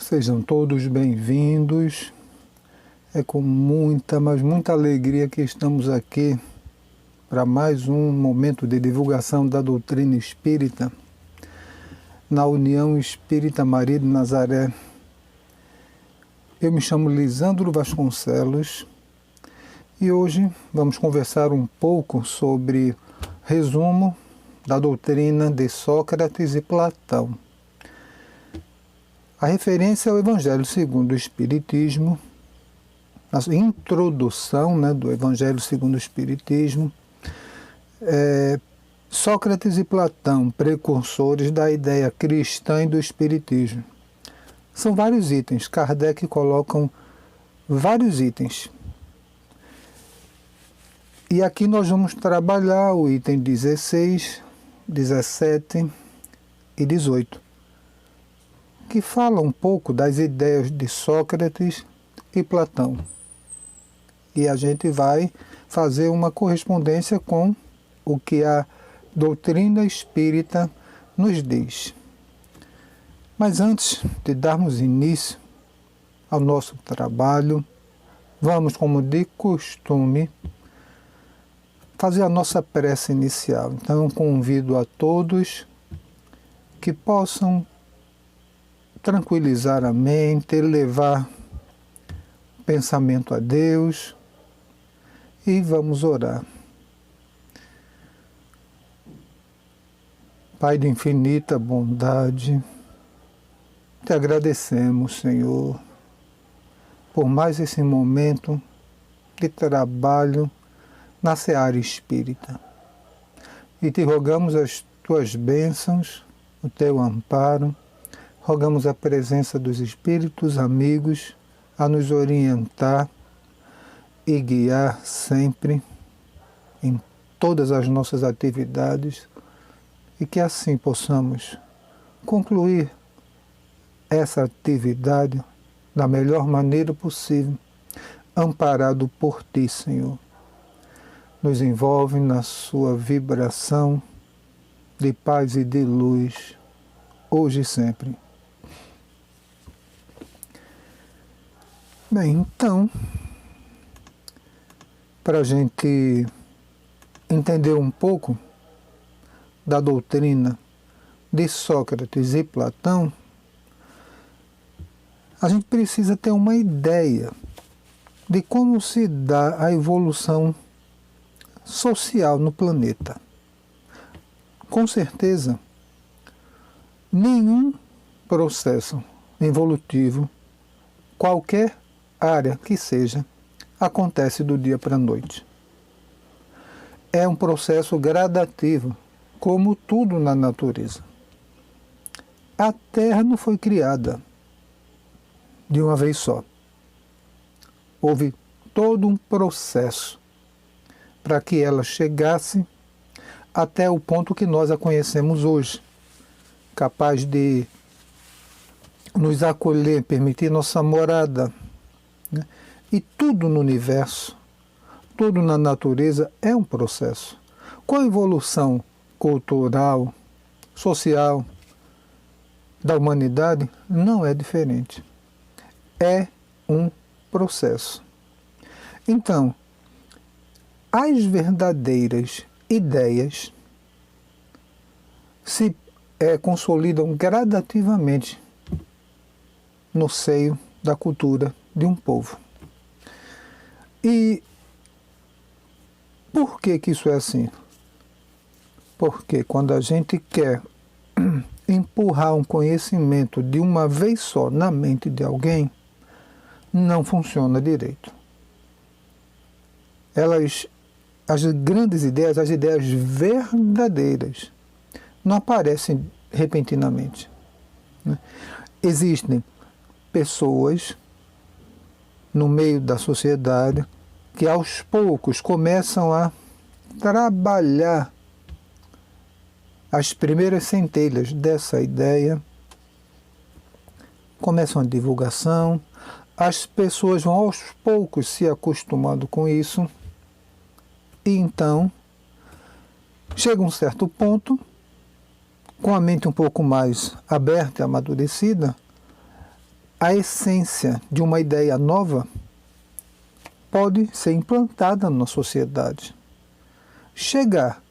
Sejam todos bem-vindos. É com muita, mas muita alegria que estamos aqui para mais um momento de divulgação da doutrina espírita na União Espírita Maria de Nazaré. Eu me chamo Lisandro Vasconcelos e hoje vamos conversar um pouco sobre resumo da doutrina de Sócrates e Platão. A referência ao Evangelho segundo o Espiritismo, a introdução do Evangelho segundo o Espiritismo, Sócrates e Platão, precursores da ideia cristã e do Espiritismo. São vários itens, Kardec coloca vários itens. E aqui nós vamos trabalhar o item 16, 17 e 18. Que fala um pouco das ideias de Sócrates e Platão. E a gente vai fazer uma correspondência com o que a doutrina espírita nos diz. Mas antes de darmos início ao nosso trabalho, vamos, como de costume, fazer a nossa prece inicial. Então, convido a todos que possam tranquilizar a mente, elevar o pensamento a Deus e vamos orar. Pai de infinita bondade, te agradecemos, Senhor, por mais esse momento de trabalho na seara espírita. E te rogamos as tuas bênçãos, o teu amparo. Rogamos a presença dos espíritos amigos a nos orientar e guiar sempre em todas as nossas atividades e que assim possamos concluir essa atividade da melhor maneira possível, amparado por Ti, Senhor. Nos envolve na sua vibração de paz e de luz, hoje e sempre. Bem, então, para a gente entender um pouco da doutrina de Sócrates e Platão, a gente precisa ter uma ideia de como se dá a evolução social no planeta. Com certeza, nenhum processo evolutivo, qualquer área que seja, acontece do dia para a noite. É um processo gradativo, como tudo na natureza. A Terra não foi criada de uma vez só. Houve todo um processo para que ela chegasse até o ponto que nós a conhecemos hoje, capaz de nos acolher, permitir nossa morada. E tudo no universo, tudo na natureza é um processo. Com a evolução cultural, social da humanidade, não é diferente. É um processo. Então, as verdadeiras ideias se consolidam gradativamente no seio da cultura de um povo. E por que isso é assim? Porque quando a gente quer empurrar um conhecimento de uma vez só na mente de alguém, não funciona direito. As grandes ideias, as ideias verdadeiras, não aparecem repentinamente. Existem pessoas no meio da sociedade que aos poucos começam a trabalhar as primeiras centelhas dessa ideia, começam a divulgação, as pessoas vão aos poucos se acostumando com isso, e então chega um certo ponto, com a mente um pouco mais aberta e amadurecida, a essência de uma ideia nova pode ser implantada na sociedade. Chegar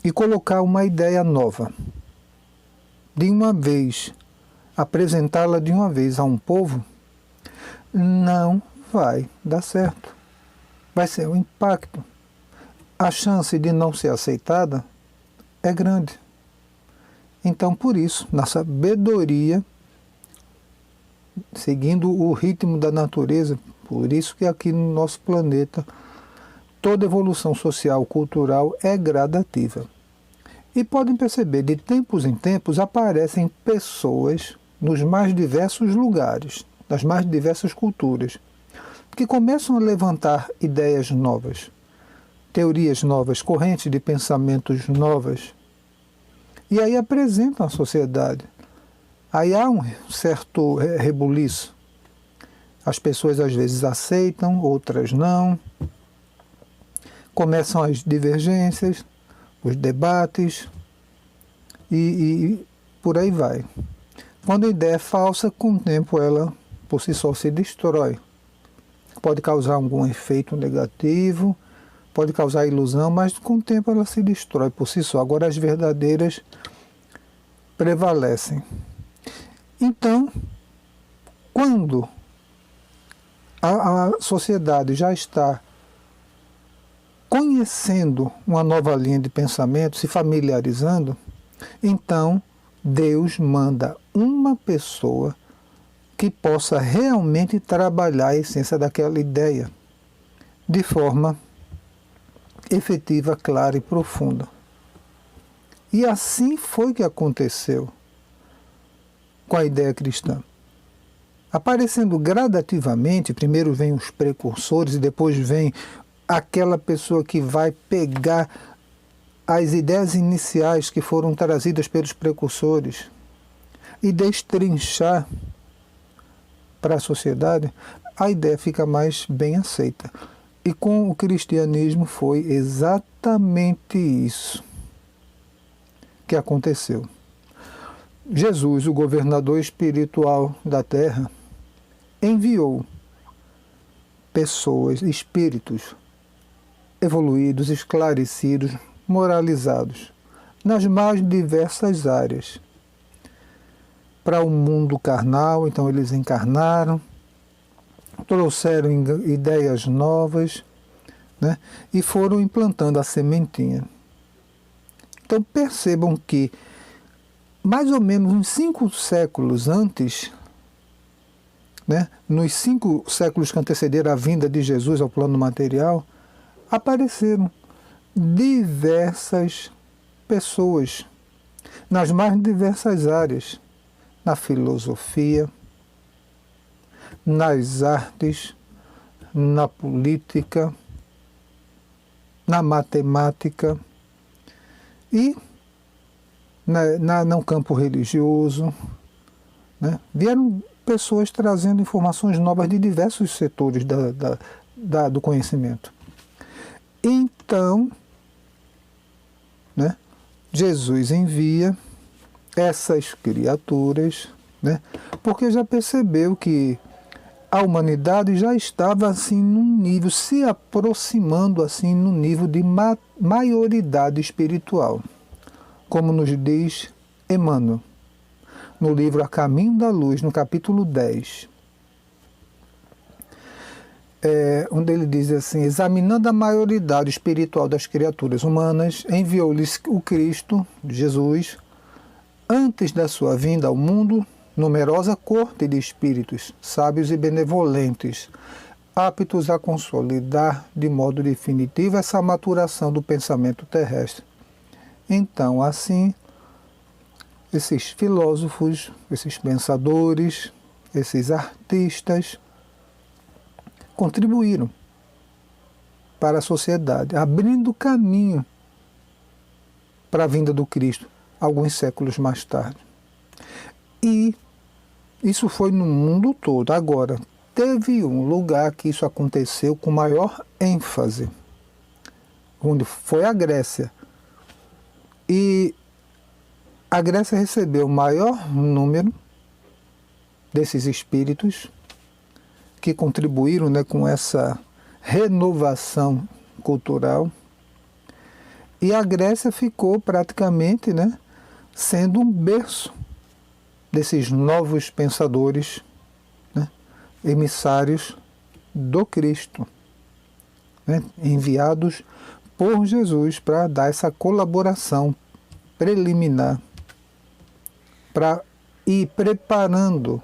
e colocar uma ideia nova, de uma vez, apresentá-la de uma vez a um povo, não vai dar certo. Vai ser um impacto. A chance de não ser aceitada é grande. Então, por isso, na sabedoria, seguindo o ritmo da natureza, por isso que aqui no nosso planeta, toda evolução social, cultural é gradativa. E podem perceber, de tempos em tempos aparecem pessoas nos mais diversos lugares, das mais diversas culturas, que começam a levantar ideias novas, teorias novas, correntes de pensamentos novas, e aí apresentam à sociedade. Aí há um certo rebuliço. As pessoas às vezes aceitam, outras não. Começam as divergências, os debates e por aí vai. Quando a ideia é falsa, com o tempo ela por si só se destrói. Pode causar algum efeito negativo, pode causar ilusão, mas com o tempo ela se destrói por si só. Agora as verdadeiras prevalecem. Então, quando a sociedade já está conhecendo uma nova linha de pensamento, se familiarizando, então Deus manda uma pessoa que possa realmente trabalhar a essência daquela ideia de forma efetiva, clara e profunda. E assim foi que aconteceu com a ideia cristã. Aparecendo gradativamente, primeiro vem os precursores e depois vem aquela pessoa que vai pegar as ideias iniciais que foram trazidas pelos precursores e destrinchar para a sociedade, a ideia fica mais bem aceita. E com o cristianismo foi exatamente isso que aconteceu. Jesus, o governador espiritual da terra, enviou pessoas, espíritos evoluídos, esclarecidos, moralizados, nas mais diversas áreas. Para o mundo carnal, então eles encarnaram, trouxeram ideias novas, né, e foram implantando a sementinha. Então percebam que, mais ou menos uns 5 séculos antes, né, nos 5 séculos que antecederam a vinda de Jesus ao plano material, apareceram diversas pessoas nas mais diversas áreas, na filosofia, nas artes, na política, na matemática e no campo religioso, né? Vieram pessoas trazendo informações novas de diversos setores do conhecimento. Então, né, Jesus envia essas criaturas, né, porque já percebeu que a humanidade já estava assim num nível, se aproximando assim no nível de maioridade espiritual, como nos diz Emmanuel, no livro A Caminho da Luz, no capítulo 10. Onde ele diz assim: examinando a maioridade espiritual das criaturas humanas, enviou-lhes o Cristo, Jesus, antes da sua vinda ao mundo, numerosa corte de espíritos, sábios e benevolentes, aptos a consolidar de modo definitivo essa maturação do pensamento terrestre. Então, assim, esses filósofos, esses pensadores, esses artistas, contribuíram para a sociedade, abrindo caminho para a vinda do Cristo, alguns séculos mais tarde. E isso foi no mundo todo. Agora, teve um lugar que isso aconteceu com maior ênfase, onde foi a Grécia. E a Grécia recebeu o maior número desses espíritos que contribuíram, né, com essa renovação cultural. E a Grécia ficou praticamente, né, sendo um berço desses novos pensadores, né, emissários do Cristo, né, enviados por Jesus para dar essa colaboração preliminar para ir preparando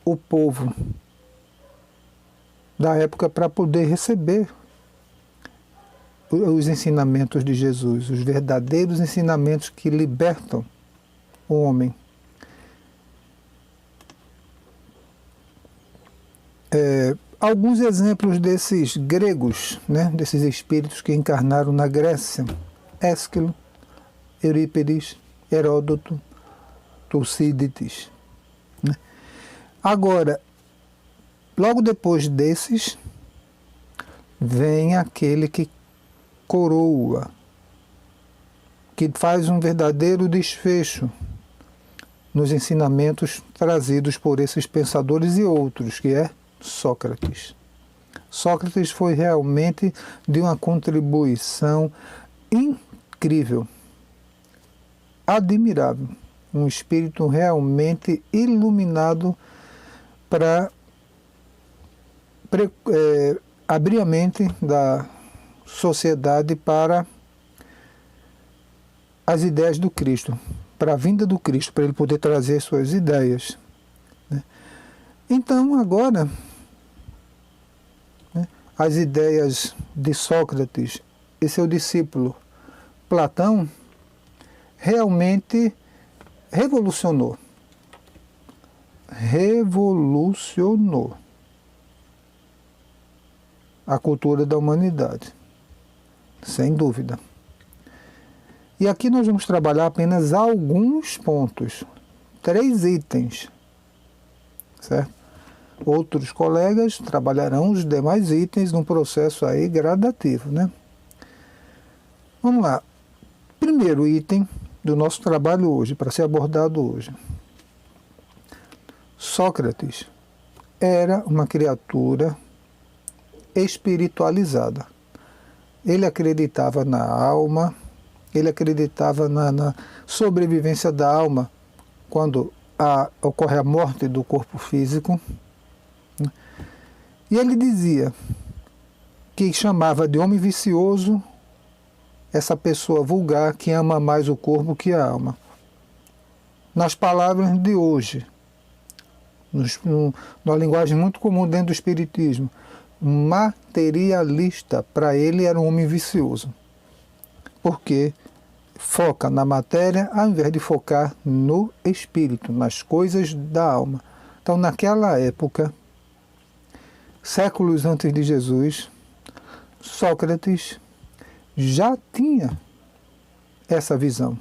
o povo da época para poder receber os ensinamentos de Jesus, os verdadeiros ensinamentos que libertam o homem. Alguns exemplos desses gregos, né, desses espíritos que encarnaram na Grécia: Ésquilo, Eurípides, Heródoto, Tucídides. Né? Agora, logo depois desses, vem aquele que coroa, que faz um verdadeiro desfecho nos ensinamentos trazidos por esses pensadores e outros, que é Sócrates. Sócrates foi realmente de uma contribuição incrível, admirável, um espírito realmente iluminado para abrir a mente da sociedade para as ideias do Cristo, para a vinda do Cristo, para ele poder trazer suas ideias. Né? Então, agora, né, as ideias de Sócrates e seu discípulo Platão realmente revolucionou a cultura da humanidade, sem dúvida. E aqui nós vamos trabalhar apenas alguns pontos, 3 itens, certo? Outros colegas trabalharão os demais itens num processo aí gradativo, né? Vamos lá. Primeiro item do nosso trabalho hoje, para ser abordado hoje. Sócrates era uma criatura espiritualizada. Ele acreditava na alma, ele acreditava na sobrevivência da alma quando ocorre a morte do corpo físico. E ele dizia que chamava de homem vicioso essa pessoa vulgar que ama mais o corpo que a alma. Nas palavras de hoje, numa linguagem muito comum dentro do espiritismo, materialista, para ele era um homem vicioso, porque foca na matéria ao invés de focar no espírito, nas coisas da alma. Então, naquela época, séculos antes de Jesus, Sócrates já tinha essa visão.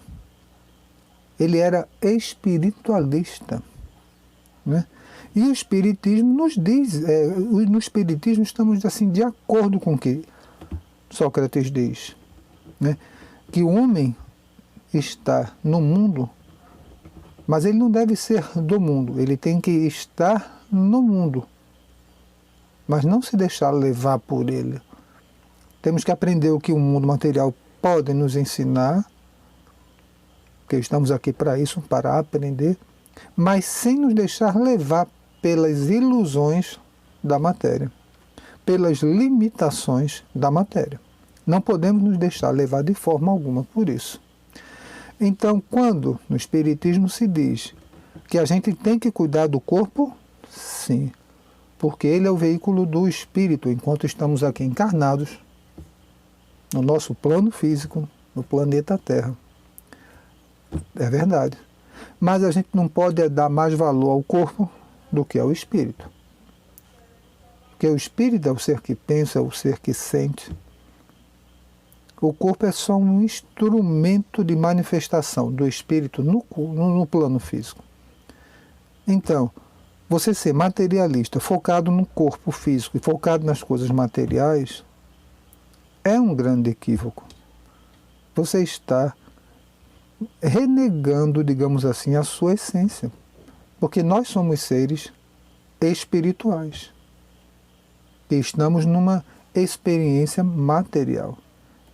Ele era espiritualista, né? E o Espiritismo nos diz, no Espiritismo estamos assim de acordo com o que Sócrates diz, né? Que o homem está no mundo, mas ele não deve ser do mundo, ele tem que estar no mundo, mas não se deixar levar por ele. Temos que aprender o que o mundo material pode nos ensinar, porque estamos aqui para isso, para aprender, mas sem nos deixar levar pelas ilusões da matéria, pelas limitações da matéria. Não podemos nos deixar levar de forma alguma por isso. Então, quando no Espiritismo se diz que a gente tem que cuidar do corpo, sim, porque ele é o veículo do espírito, enquanto estamos aqui encarnados, no nosso plano físico, no planeta Terra. É verdade. Mas a gente não pode dar mais valor ao corpo do que ao espírito. Porque o espírito é o ser que pensa, é o ser que sente. O corpo é só um instrumento de manifestação do espírito no plano físico. Então, você ser materialista, focado no corpo físico e focado nas coisas materiais, é um grande equívoco. Você está renegando, digamos assim, a sua essência. Porque nós somos seres espirituais e estamos numa experiência material,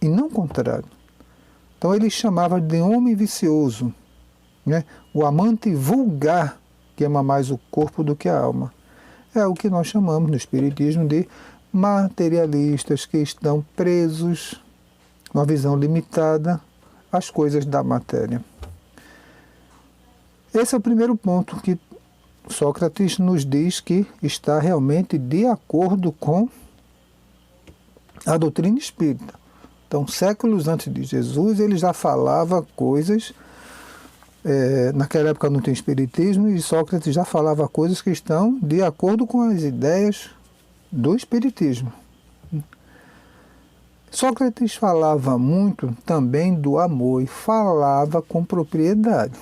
e não o contrário. Então ele chamava de homem vicioso, né? O amante vulgar, que ama mais o corpo do que a alma. É o que nós chamamos no Espiritismo de materialistas que estão presos, uma visão limitada, às coisas da matéria. Esse é o primeiro ponto que Sócrates nos diz que está realmente de acordo com a doutrina espírita. Então, séculos antes de Jesus, ele já falava coisas, naquela época não tem espiritismo, e Sócrates já falava coisas que estão de acordo com as ideias do espiritismo. Sócrates falava muito também do amor e falava com propriedade.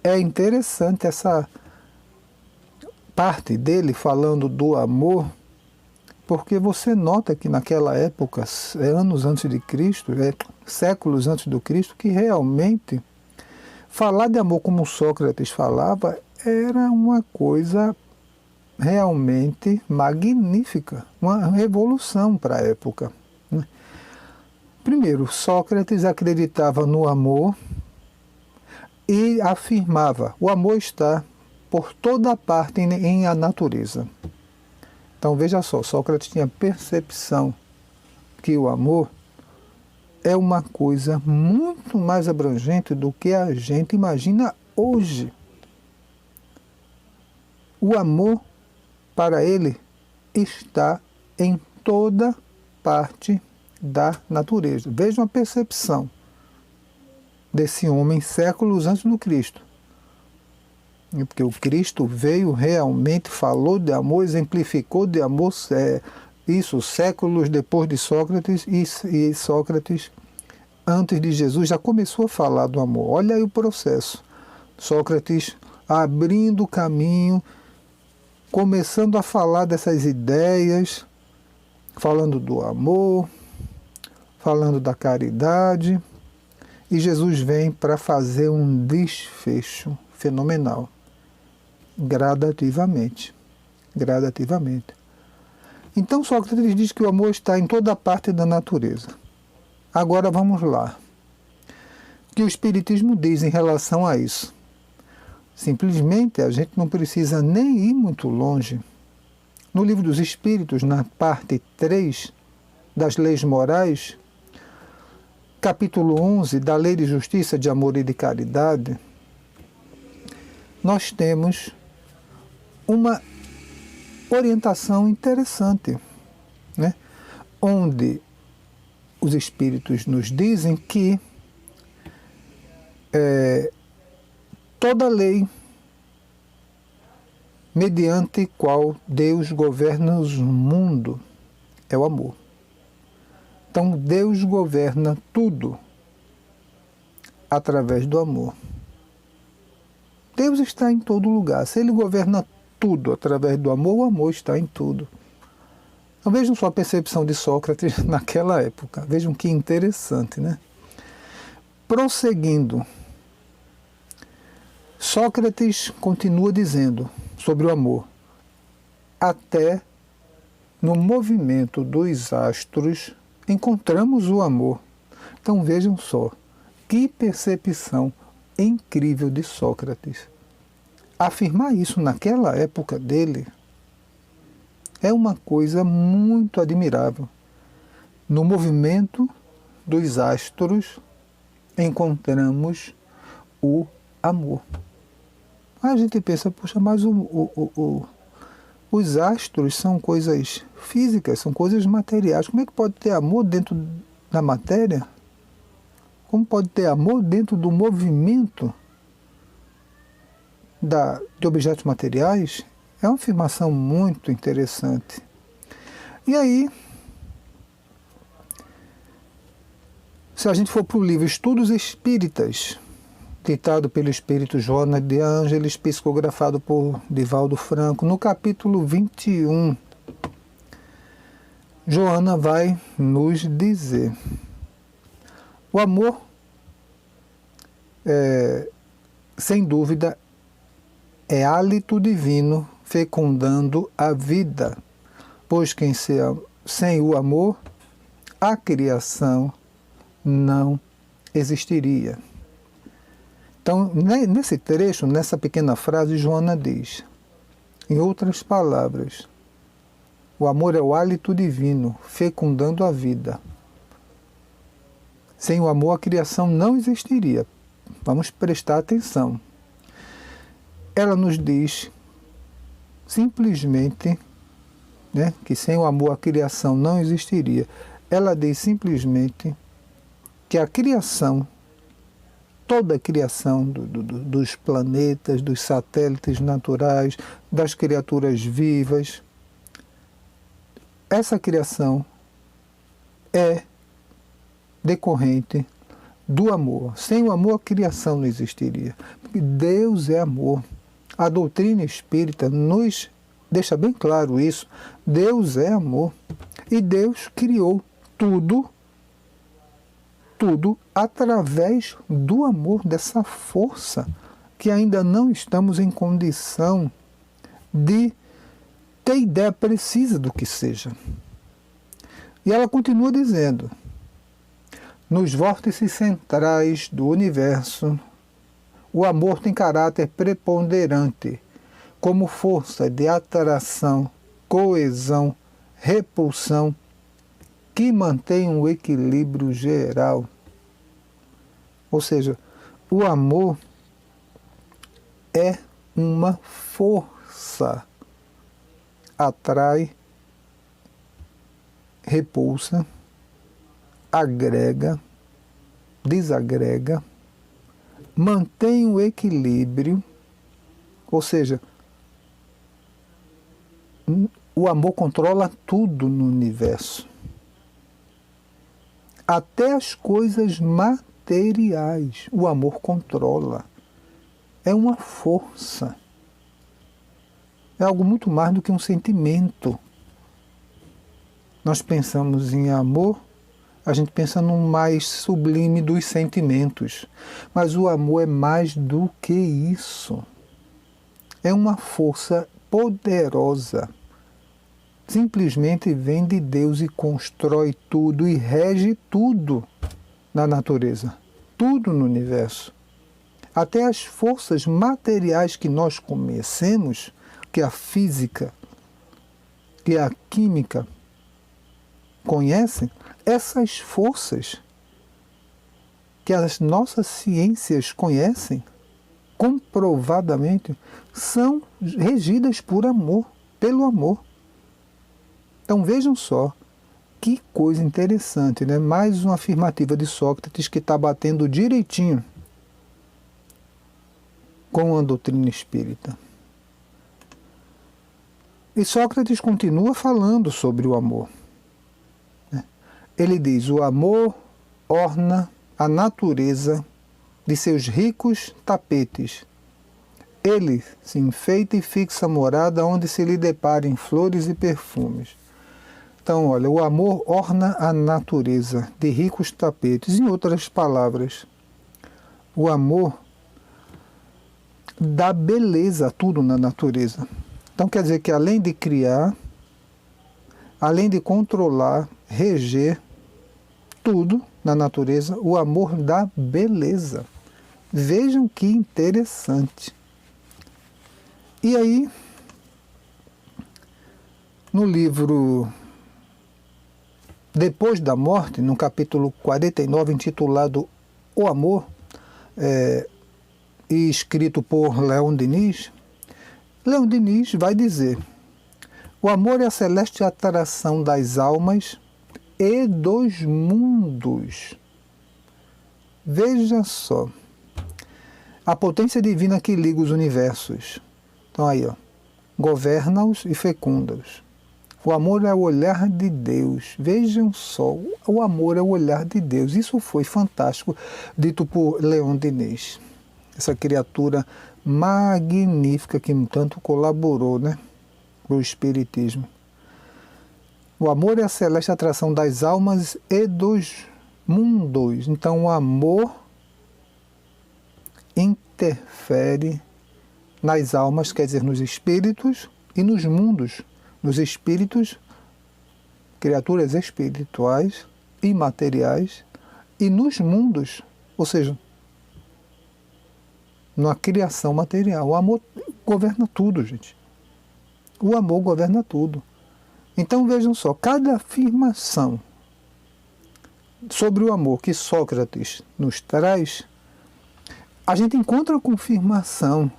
É interessante essa parte dele falando do amor, porque você nota que naquela época, anos antes de Cristo, séculos antes do Cristo, que realmente falar de amor como Sócrates falava era uma coisa realmente magnífica, uma revolução para a época. Primeiro, Sócrates acreditava no amor e afirmava: o amor está por toda parte em a natureza. Então veja só, Sócrates tinha percepção que o amor é uma coisa muito mais abrangente do que a gente imagina hoje. O amor, para ele, está em toda parte da natureza. Veja a percepção desse homem séculos antes do Cristo. Porque o Cristo veio realmente, falou de amor, exemplificou de amor, isso séculos depois de Sócrates, e Sócrates, antes de Jesus, já começou a falar do amor. Olha aí o processo. Sócrates abrindo o caminho, começando a falar dessas ideias, falando do amor, falando da caridade, e Jesus vem para fazer um desfecho fenomenal, gradativamente. Então Sócrates diz que o amor está em toda parte da natureza. Agora vamos lá. O que o Espiritismo diz em relação a isso? Simplesmente a gente não precisa nem ir muito longe. No Livro dos Espíritos, na parte 3 das Leis Morais, capítulo 11 da Lei de Justiça, de Amor e de Caridade, nós temos uma orientação interessante, né? Onde os Espíritos nos dizem que toda lei mediante qual Deus governa o mundo é o amor. Então Deus governa tudo através do amor. Deus está em todo lugar. Se Ele governa tudo através do amor, o amor está em tudo. Então vejam só a percepção de Sócrates naquela época. Vejam que interessante, né? Prosseguindo, Sócrates continua dizendo sobre o amor: até no movimento dos astros encontramos o amor. Então vejam só, que percepção incrível de Sócrates. Afirmar isso naquela época dele é uma coisa muito admirável. No movimento dos astros encontramos o amor. Aí a gente pensa, puxa, mas os astros são coisas físicas, são coisas materiais. Como é que pode ter amor dentro da matéria? Como pode ter amor dentro do movimento de objetos materiais? É uma afirmação muito interessante. E aí, se a gente for para o livro Estudos Espíritas, ditado pelo espírito Joana de Ângeles, psicografado por Divaldo Franco, no capítulo 21, Joana vai nos dizer: o amor, sem dúvida, é hálito divino fecundando a vida, pois sem o amor, a criação não existiria. Então, nesse trecho, nessa pequena frase, Joana diz, em outras palavras, o amor é o hálito divino fecundando a vida. Sem o amor, a criação não existiria. Vamos prestar atenção. Ela nos diz simplesmente, né, que sem o amor a criação não existiria. Ela diz simplesmente que a criação, toda a criação dos planetas, dos satélites naturais, das criaturas vivas, essa criação é decorrente do amor. Sem o amor, a criação não existiria. Porque Deus é amor. A doutrina espírita nos deixa bem claro isso. Deus é amor. E Deus criou tudo através do amor, dessa força que ainda não estamos em condição de ter ideia precisa do que seja. E ela continua dizendo, nos vórtices centrais do universo, o amor tem caráter preponderante, como força de atração, coesão, repulsão, que mantém um equilíbrio geral. Ou seja, o amor é uma força. Atrai, repulsa, agrega, desagrega, mantém o equilíbrio, ou seja, o amor controla tudo no universo. Até as coisas materiais, o amor controla. É uma força. É algo muito mais do que um sentimento. Nós pensamos em amor, a gente pensa no mais sublime dos sentimentos. Mas o amor é mais do que isso. É uma força poderosa. Simplesmente vem de Deus e constrói tudo e rege tudo na natureza. Tudo no universo. Até as forças materiais que nós conhecemos, que a física, que a química conhecem, essas forças que as nossas ciências conhecem, comprovadamente, são regidas por amor, pelo amor. Então vejam só, que coisa interessante, né? Mais uma afirmativa de Sócrates que está batendo direitinho com a doutrina espírita. E Sócrates continua falando sobre o amor. Ele diz, o amor orna a natureza de seus ricos tapetes. Ele se enfeita e fixa a morada onde se lhe deparem flores e perfumes. Então, olha, o amor orna a natureza de ricos tapetes. Em outras palavras, o amor dá beleza a tudo na natureza. Então quer dizer que além de criar, além de controlar, reger tudo na natureza, o amor dá beleza. Vejam que interessante. E aí, no livro Depois da Morte, no capítulo 49, intitulado O Amor, e escrito por Leon Denis, Leon Denis vai dizer, o amor é a celeste atração das almas e dos mundos. Veja só, a potência divina que liga os universos. Então aí, ó, governa-os e fecunda-os. O amor é o olhar de Deus. Vejam só, o amor é o olhar de Deus. Isso foi fantástico, dito por Leon Denis. Essa criatura magnífica que tanto colaborou, né, para o Espiritismo. O amor é a celeste atração das almas e dos mundos. Então o amor interfere nas almas, quer dizer, nos espíritos e nos mundos. Nos espíritos, criaturas espirituais, imateriais, e nos mundos, ou seja, na criação material. O amor governa tudo, gente. O amor governa tudo. Então vejam só, cada afirmação sobre o amor que Sócrates nos traz, a gente encontra confirmação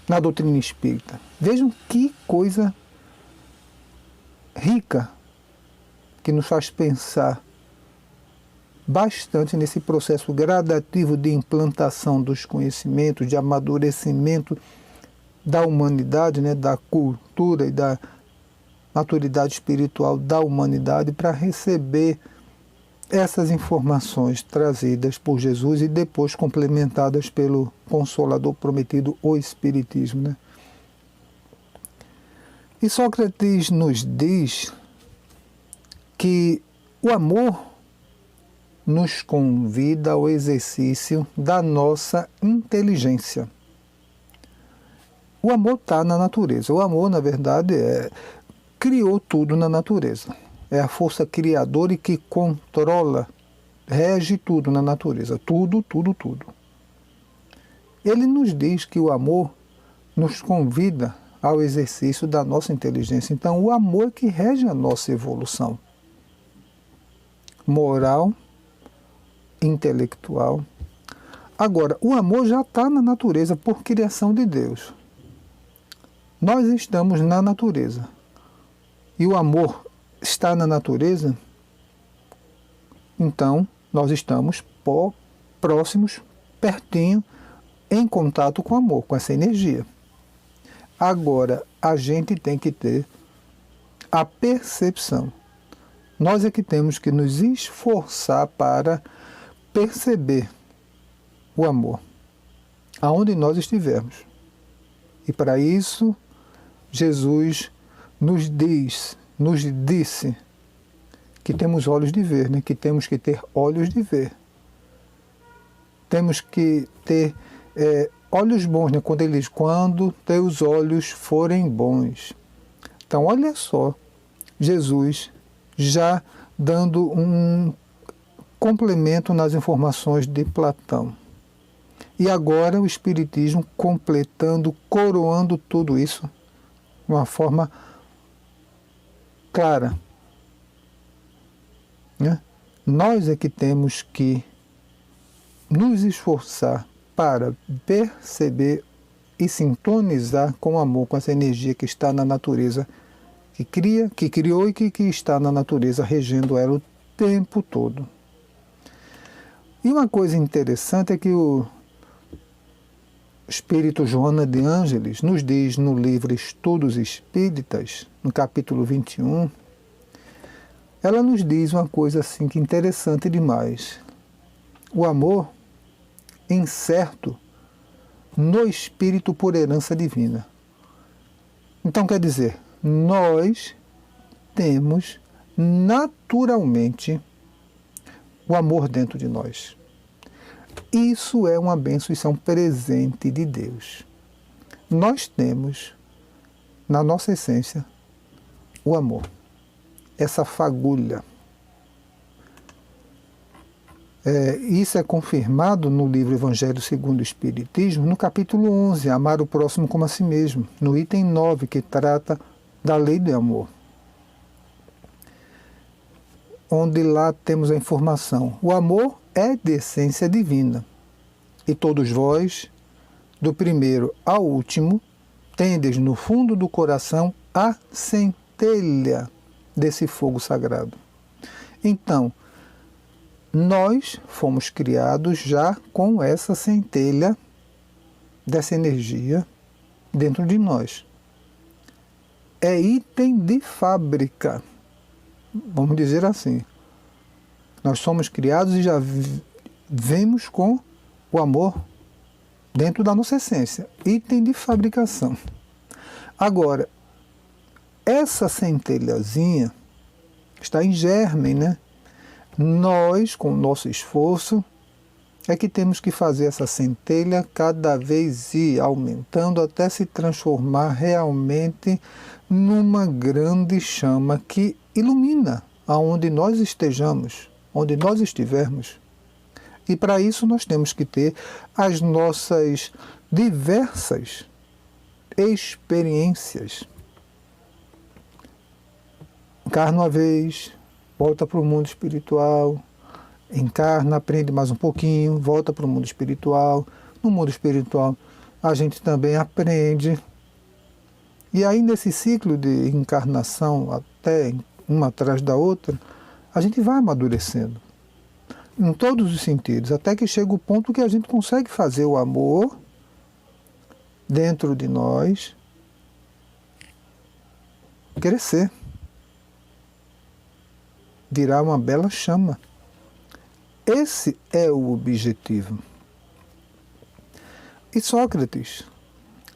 na doutrina espírita. Vejam que coisa rica que nos faz pensar bastante nesse processo gradativo de implantação dos conhecimentos, de amadurecimento da humanidade, né, da cultura e da maturidade espiritual da humanidade para receber essas informações trazidas por Jesus e depois complementadas pelo Consolador prometido, o Espiritismo, né? E Sócrates nos diz que o amor nos convida ao exercício da nossa inteligência. O amor está na natureza. O amor, na verdade, criou tudo na natureza. É a força criadora e que controla, rege tudo na natureza. Tudo, tudo, tudo. Ele nos diz que o amor nos convida ao exercício da nossa inteligência. Então, o amor é que rege a nossa evolução moral, intelectual. Agora, o amor já está na natureza por criação de Deus. Nós estamos na natureza. E o amor está na natureza, então nós estamos próximos, pertinho, em contato com o amor, com essa energia. Agora, a gente tem que ter a percepção. Nós é que temos que nos esforçar para perceber o amor, aonde nós estivermos. E para isso, Jesus nos disse que temos olhos de ver, né? Que temos que ter olhos de ver. Temos que ter olhos bons, né? Quando teus olhos forem bons. Então, olha só, Jesus já dando um complemento nas informações de Platão. E agora o Espiritismo completando, coroando tudo isso de uma forma clara. Né? Nós é que temos que nos esforçar para perceber e sintonizar com o amor, com essa energia que está na natureza, que criou e que está na natureza, regendo ela o tempo todo. E uma coisa interessante é que o Espírito Joana de Ângeles nos diz no livro Estudos Espíritas, no capítulo 21, ela nos diz uma coisa assim que interessante demais. O amor incerto no espírito por herança divina. Então quer dizer, nós temos naturalmente o amor dentro de nós. Isso é uma bênção, isso é um presente de Deus. Nós temos, na nossa essência, o amor, essa fagulha. Isso é confirmado no livro Evangelho segundo o Espiritismo, no capítulo 11, Amar o próximo como a si mesmo, no item 9, que trata da lei do amor. Onde lá temos a informação. O amor é de essência divina. E todos vós, do primeiro ao último, tendes no fundo do coração a centelha desse fogo sagrado. Então, nós fomos criados já com essa centelha dessa energia dentro de nós. É item de fábrica, vamos dizer assim. Nós somos criados e já vemos com o amor dentro da nossa essência. Item de fabricação. Agora, essa centelhazinha está em germe, né? Nós, com o nosso esforço, é que temos que fazer essa centelha cada vez ir aumentando até se transformar realmente numa grande chama que ilumina aonde nós estejamos, onde nós estivermos. E para isso nós temos que ter as nossas diversas experiências. Encarna uma vez, volta para o mundo espiritual, encarna, aprende mais um pouquinho, volta para o mundo espiritual. No mundo espiritual a gente também aprende. E aí nesse ciclo de encarnação, até uma atrás da outra, a gente vai amadurecendo. Em todos os sentidos, até que chega o ponto que a gente consegue fazer o amor dentro de nós crescer, virar uma bela chama. Esse é o objetivo. E Sócrates,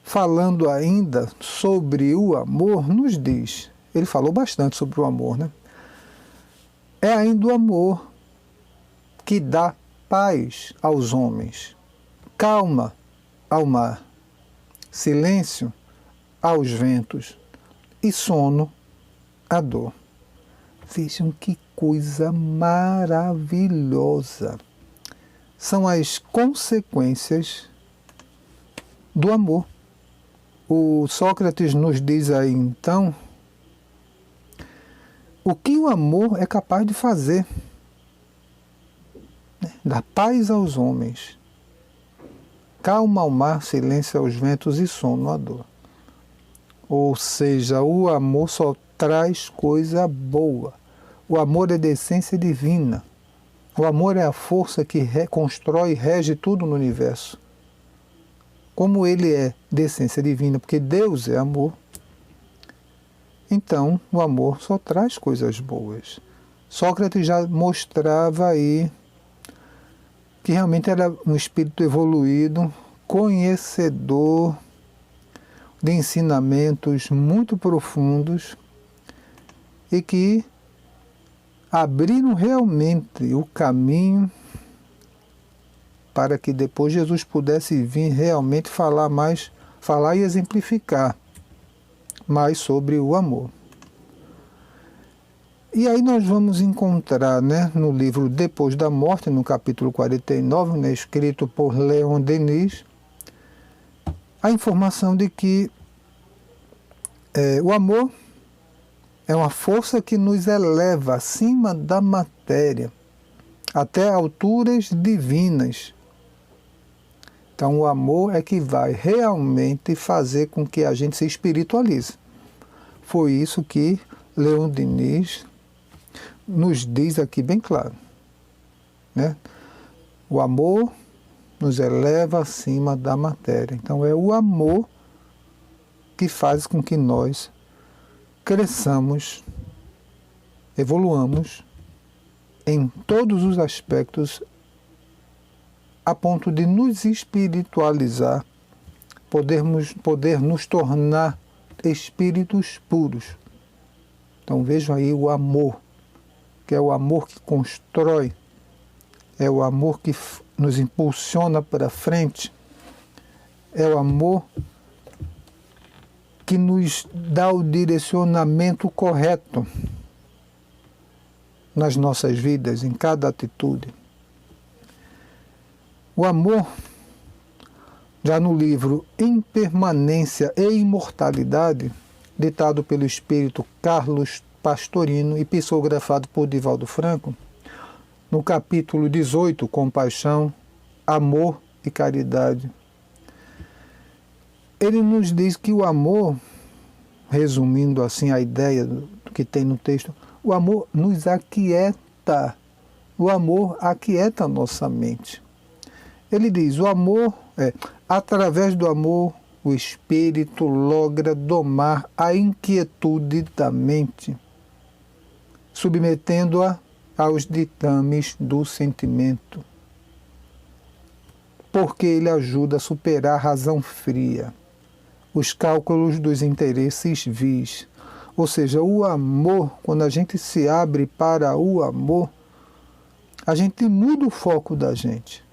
falando ainda sobre o amor, nos diz, ele falou bastante sobre o amor, né? É ainda o amor que dá paz aos homens, calma ao mar, silêncio aos ventos e sono à dor. Vejam que coisa maravilhosa. São as consequências do amor. O Sócrates nos diz aí, então, o que o amor é capaz de fazer. Dá paz aos homens, calma ao mar, silêncio aos ventos e sono à dor. Ou seja, o amor só traz coisa boa. O amor é de essência divina. O amor é a força que constrói e rege tudo no universo. Como ele é de essência divina, porque Deus é amor, então o amor só traz coisas boas. Sócrates já mostrava aí que realmente era um espírito evoluído, conhecedor de ensinamentos muito profundos e que abriram realmente o caminho para que depois Jesus pudesse vir realmente falar e exemplificar mais sobre o amor. E aí nós vamos encontrar, né, no livro Depois da Morte, no capítulo 49, né, escrito por Leon Denis, a informação de que o amor é uma força que nos eleva acima da matéria, até alturas divinas. Então o amor é que vai realmente fazer com que a gente se espiritualize. Foi isso que Leon Denis nos diz aqui bem claro, né? O amor nos eleva acima da matéria. Então é o amor que faz com que nós cresçamos, evoluamos em todos os aspectos a ponto de nos espiritualizar, poder nos tornar espíritos puros. Então vejam aí o amor, que é o amor que constrói, é o amor que nos impulsiona para frente, é o amor que nos dá o direcionamento correto nas nossas vidas, em cada atitude. O amor, já no livro Impermanência e Imortalidade, ditado pelo espírito Carlos Pastorino e psicografado por Divaldo Franco, no capítulo 18, Compaixão, Amor e Caridade, ele nos diz que o amor, resumindo assim a ideia do que tem no texto, o amor nos aquieta, o amor aquieta a nossa mente. Ele diz, o amor através do amor, o espírito logra domar a inquietude da mente, submetendo-a aos ditames do sentimento, porque ele ajuda a superar a razão fria, os cálculos dos interesses vis. Ou seja, o amor, quando a gente se abre para o amor, a gente muda o foco da gente.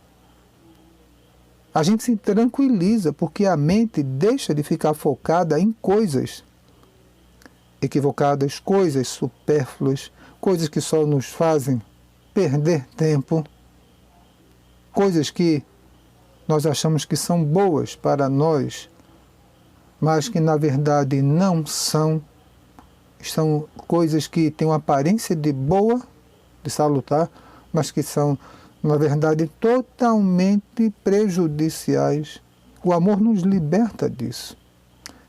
a gente se tranquiliza porque a mente deixa de ficar focada em coisas equivocadas, coisas supérfluas, coisas que só nos fazem perder tempo, coisas que nós achamos que são boas para nós, mas que na verdade não são. São coisas que têm uma aparência de boa, de salutar, mas que são, na verdade, totalmente prejudiciais. O amor nos liberta disso.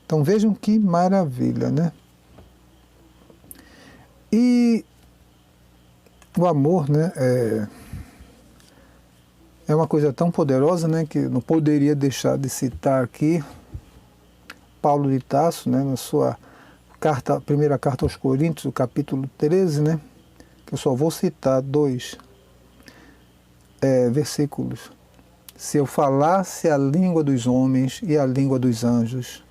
Então vejam que maravilha, né? E o amor, né, é uma coisa tão poderosa, né, que não poderia deixar de citar aqui Paulo de Tarso, né, na sua primeira carta aos Coríntios, o capítulo 13, né, que eu só vou citar 2 versículos. Se eu falasse a língua dos homens e a língua dos anjos,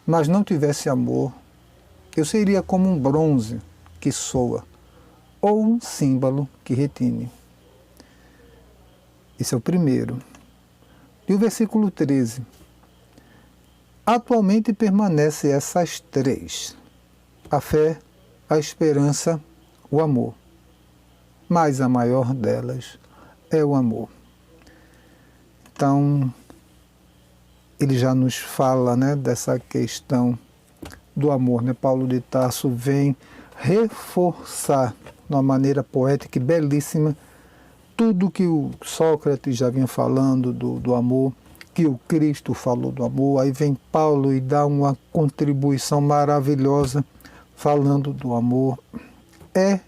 mas não tivesse amor, eu seria como um bronze que soa, ou um símbolo que retine. Esse é o primeiro. E o versículo 13. Atualmente permanecem essas 3. A fé, a esperança, o amor. Mas a maior delas é o amor. Então, ele já nos fala, né, dessa questão do amor, né? Paulo de Tarso vem reforçar, de uma maneira poética e belíssima, tudo que o Sócrates já vinha falando do amor, que o Cristo falou do amor. Aí vem Paulo e dá uma contribuição maravilhosa falando do amor. É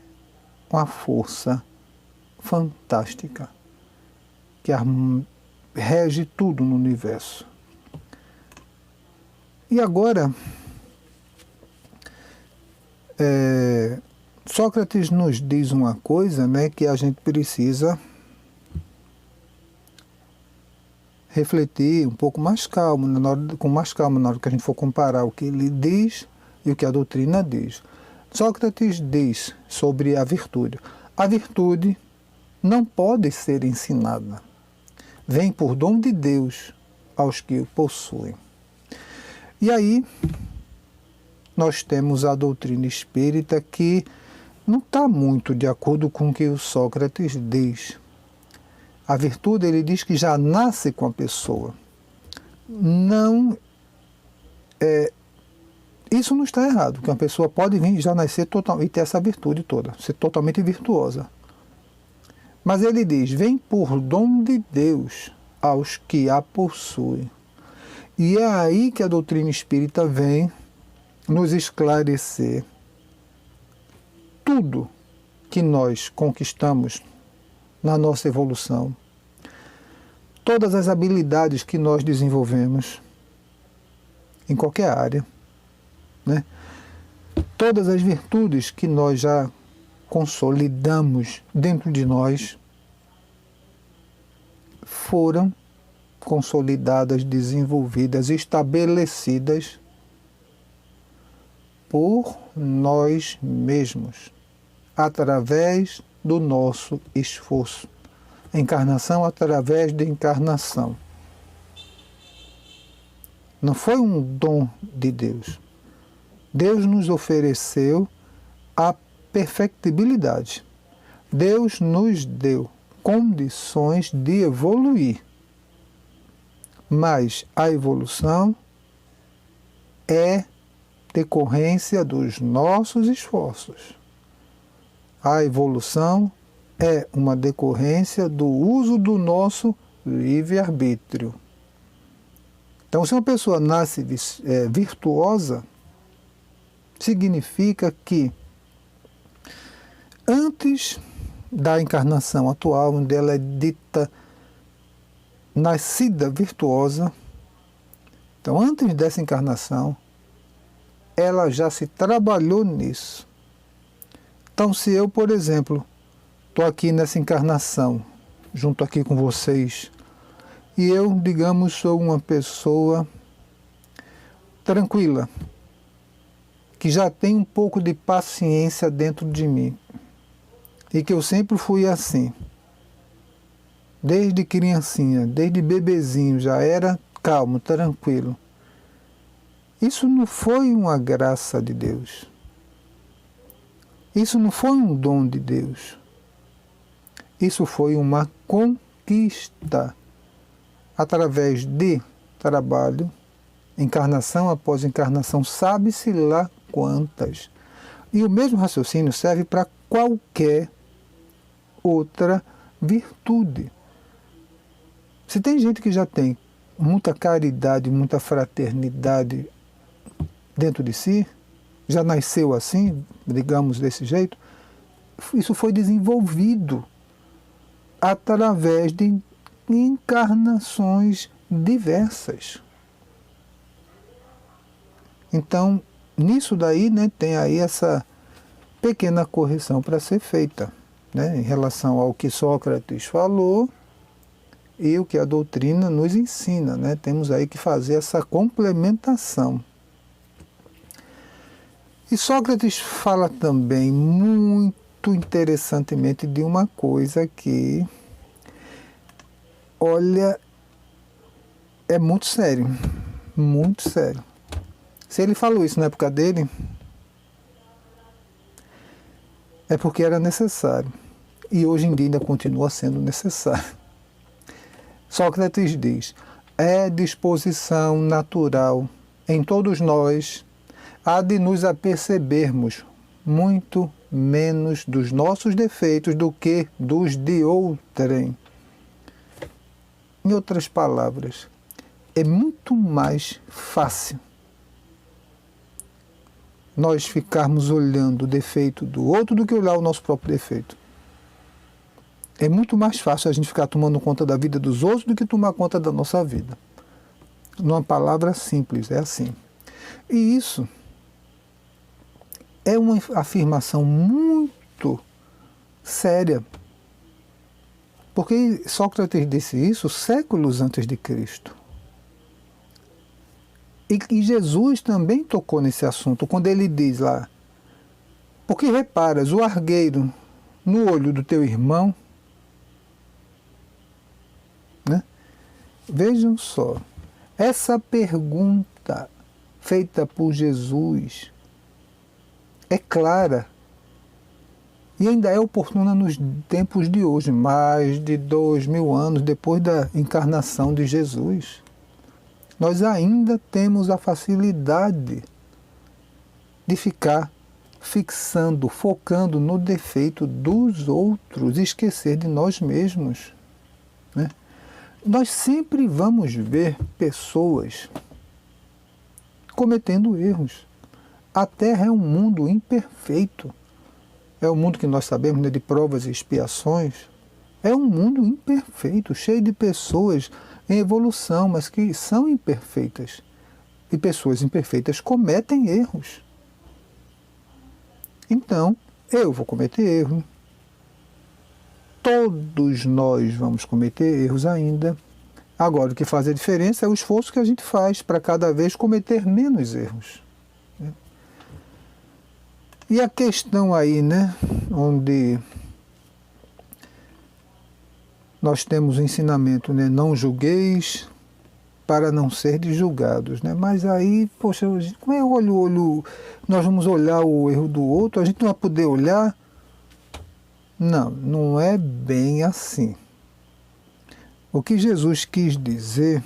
uma força fantástica que rege tudo no universo. E agora, Sócrates nos diz uma coisa, né, que a gente precisa refletir um pouco mais calmo, com mais calma na hora que a gente for comparar o que ele diz e o que a doutrina diz. Sócrates diz sobre a virtude. A virtude não pode ser ensinada. Vem por dom de Deus aos que o possuem. E aí, nós temos a doutrina espírita que não está muito de acordo com o que o Sócrates diz. A virtude, ele diz que já nasce com a pessoa. Não, isso não está errado, porque uma pessoa pode vir já nascer e ter essa virtude toda, ser totalmente virtuosa. Mas ele diz, vem por dom de Deus aos que a possuem. E é aí que a doutrina espírita vem nos esclarecer tudo que nós conquistamos na nossa evolução, todas as habilidades que nós desenvolvemos em qualquer área, né? Todas as virtudes que nós já consolidamos dentro de nós foram consolidadas, desenvolvidas, estabelecidas por nós mesmos, através do nosso esforço. Encarnação através de encarnação. Não foi um dom de Deus. Deus nos ofereceu a perfectibilidade. Deus nos deu condições de evoluir. Mas a evolução é decorrência dos nossos esforços. A evolução é uma decorrência do uso do nosso livre-arbítrio. Então, se uma pessoa nasce virtuosa, significa que antes da encarnação atual, onde ela é dita nascida virtuosa, então antes dessa encarnação, ela já se trabalhou nisso. Então, se eu, por exemplo, estou aqui nessa encarnação, junto aqui com vocês, e eu, digamos, sou uma pessoa tranquila, que já tem um pouco de paciência dentro de mim, e que eu sempre fui assim. desde criancinha, desde bebezinho, já era calmo, tranquilo. Isso não foi uma graça de Deus. Isso não foi um dom de Deus. Isso foi uma conquista através de trabalho, encarnação após encarnação, sabe-se lá quantas. E o mesmo raciocínio serve para qualquer outra virtude. Se tem gente que já tem muita caridade, muita fraternidade dentro de si, já nasceu assim, digamos desse jeito, isso foi desenvolvido através de encarnações diversas. Então, nisso daí, né, tem aí essa pequena correção para ser feita, né, em relação ao que Sócrates falou e o que a doutrina nos ensina, né? Temos aí que fazer essa complementação. E Sócrates fala também muito interessantemente de uma coisa que, olha, é muito sério, muito sério. Se ele falou isso na época dele, é porque era necessário. E hoje em dia ainda continua sendo necessário. Sócrates diz: é disposição natural em todos nós a de nos apercebermos muito menos dos nossos defeitos do que dos de outrem. Em outras palavras, é muito mais fácil nós ficarmos olhando o defeito do outro do que olhar o nosso próprio defeito. É muito mais fácil a gente ficar tomando conta da vida dos outros do que tomar conta da nossa vida. Numa palavra simples, é assim. E isso é uma afirmação muito séria. Porque Sócrates disse isso séculos antes de Cristo. E Jesus também tocou nesse assunto, quando ele diz lá: porque reparas o argueiro no olho do teu irmão? Né? Vejam só, essa pergunta feita por Jesus é clara e ainda é oportuna nos tempos de hoje, mais de 2000 anos depois da encarnação de Jesus. Nós ainda temos a facilidade de ficar fixando, focando no defeito dos outros e esquecer de nós mesmos. Né? Nós sempre vamos ver pessoas cometendo erros. A Terra é um mundo imperfeito. É um mundo que nós sabemos, né, de provas e expiações. É um mundo imperfeito, cheio de pessoas em evolução, mas que são imperfeitas. E pessoas imperfeitas cometem erros. Então, eu vou cometer erro. Todos nós vamos cometer erros ainda. Agora, o que faz a diferença é o esforço que a gente faz para cada vez cometer menos erros. E a questão aí, né, onde nós temos o ensinamento, né, não julgueis para não serdes julgados, né? Mas aí, poxa, como é olho, nós vamos olhar o erro do outro, a gente não vai poder olhar? Não, não é bem assim. O que Jesus quis dizer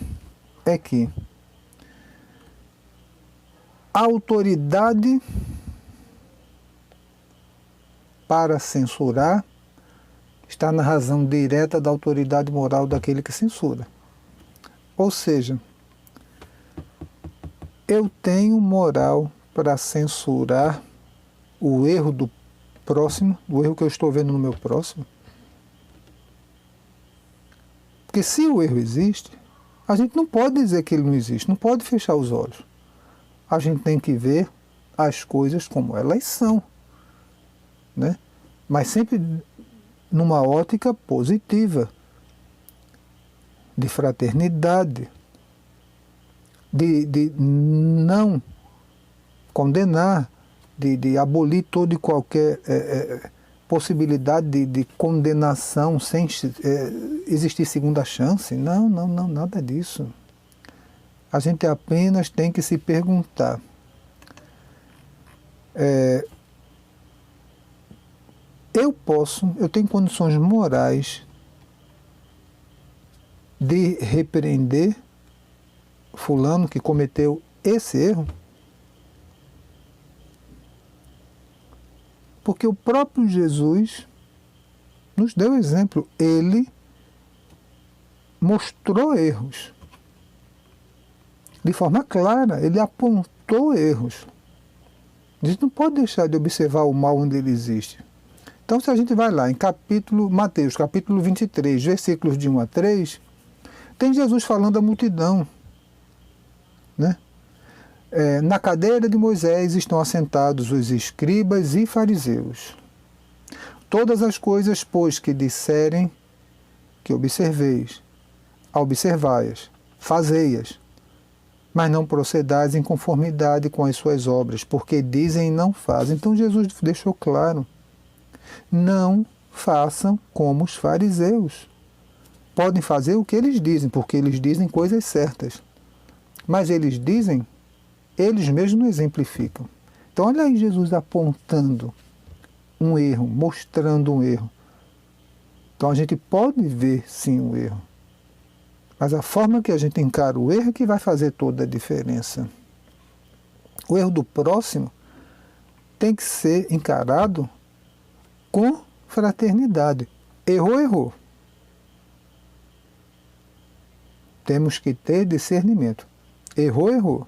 é que a autoridade para censurar está na razão direta da autoridade moral daquele que censura. Ou seja, eu tenho moral para censurar o erro do próximo, o erro que eu estou vendo no meu próximo. Porque se o erro existe, a gente não pode dizer que ele não existe, não pode fechar os olhos. A gente tem que ver as coisas como elas são, né? Mas sempre numa ótica positiva, de fraternidade, de não condenar, de abolir todo e qualquer possibilidade de condenação sem existir segunda chance. Não, nada disso. A gente apenas tem que se perguntar. Eu tenho condições morais de repreender fulano que cometeu esse erro? Porque o próprio Jesus nos deu exemplo. Ele mostrou erros. De forma clara, ele apontou erros. A gente não pode deixar de observar o mal onde ele existe. Então, se a gente vai lá em Mateus, capítulo 23, versículos de 1 a 3, tem Jesus falando à multidão, né? Na cadeira de Moisés estão assentados os escribas e fariseus. Todas as coisas, pois, que disserem, que observeis, observai-as, fazei-as, mas não procedais em conformidade com as suas obras, porque dizem e não fazem. Então Jesus deixou claro, não façam como os fariseus. Podem fazer o que eles dizem, porque eles dizem coisas certas. Mas eles dizem, eles mesmos não exemplificam. Então olha aí Jesus apontando um erro, mostrando um erro. Então a gente pode ver sim o erro. Mas a forma que a gente encara o erro é que vai fazer toda a diferença. O erro do próximo tem que ser encarado com fraternidade. Errou. Temos que ter discernimento. Errou.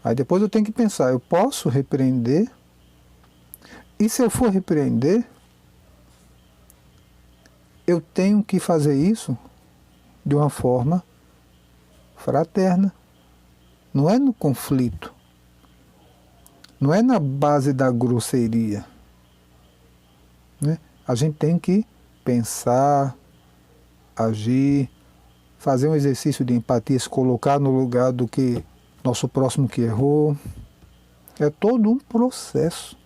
Aí depois eu tenho que pensar, eu posso repreender? E se eu for repreender, eu tenho que fazer isso de uma forma fraterna. Não é no conflito. Não é na base da grosseria. Né? A gente tem que pensar, agir, fazer um exercício de empatia, se colocar no lugar do que nosso próximo que errou. É todo um processo.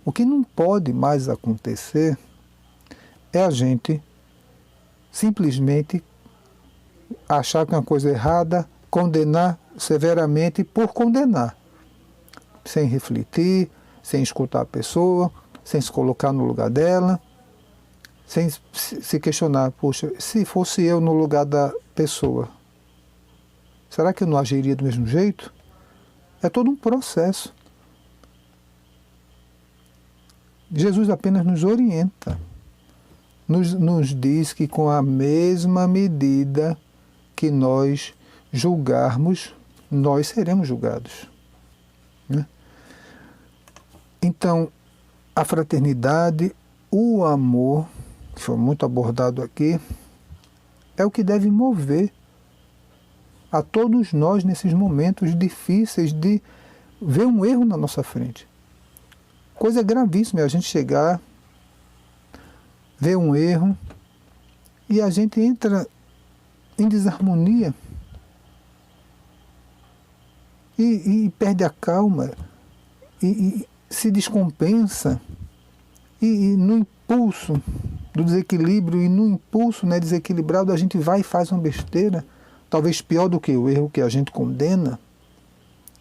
O que não pode mais acontecer é a gente simplesmente achar que é uma coisa errada, condenar severamente por condenar, sem refletir, sem escutar a pessoa, sem se colocar no lugar dela, sem se questionar, poxa, se fosse eu no lugar da pessoa, será que eu não agiria do mesmo jeito? É todo um processo. Jesus apenas nos orienta, nos diz que com a mesma medida que nós julgarmos, nós seremos julgados. Né? Então, a fraternidade, o amor, que foi muito abordado aqui, é o que deve mover a todos nós nesses momentos difíceis de ver um erro na nossa frente. Coisa gravíssima é a gente chegar, ver um erro e a gente entra em desarmonia e perde a calma e se descompensa e no impulso do desequilíbrio e no impulso, né, desequilibrado a gente vai e faz uma besteira, talvez pior do que o erro que a gente condena.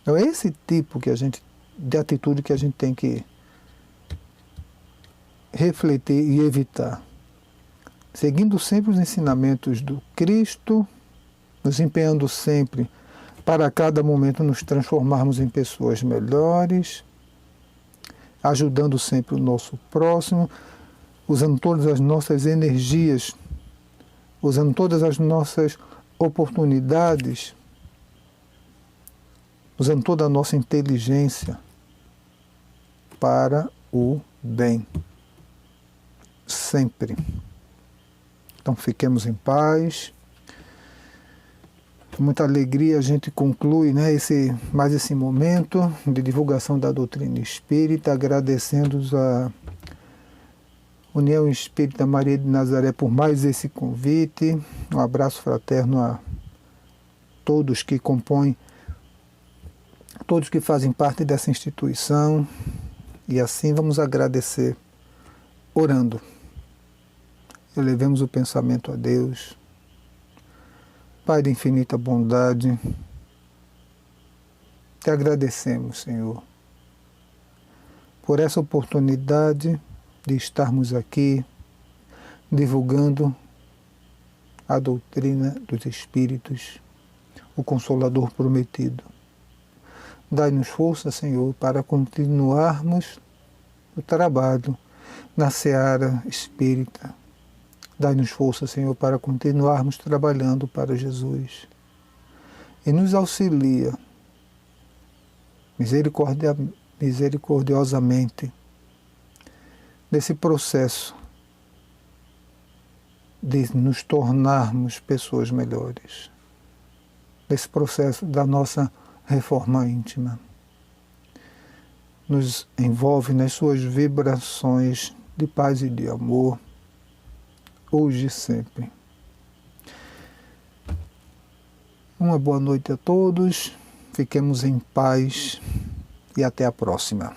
É esse tipo de atitude que a gente tem que refletir e evitar. Seguindo sempre os ensinamentos do Cristo, nos empenhando sempre para a cada momento nos transformarmos em pessoas melhores, ajudando sempre o nosso próximo, usando todas as nossas energias, usando todas as nossas oportunidades, usando toda a nossa inteligência para o bem. Sempre. Então fiquemos em paz. Com muita alegria a gente conclui, né, mais esse momento de divulgação da doutrina espírita, agradecendo a União Espírita Maria de Nazaré por mais esse convite. Um abraço fraterno a todos que compõem, todos que fazem parte dessa instituição. E assim vamos agradecer, orando. Elevemos o pensamento a Deus. Pai de infinita bondade, te agradecemos, Senhor, por essa oportunidade de estarmos aqui divulgando a doutrina dos Espíritos, o Consolador prometido. Dai-nos força, Senhor, para continuarmos o trabalho na seara espírita. Dai-nos força, Senhor, para continuarmos trabalhando para Jesus. E nos auxilia misericordiosamente nesse processo de nos tornarmos pessoas melhores, nesse processo da nossa reforma íntima. Nos envolve nas suas vibrações de paz e de amor, hoje e sempre. Uma boa noite a todos, fiquemos em paz e até a próxima.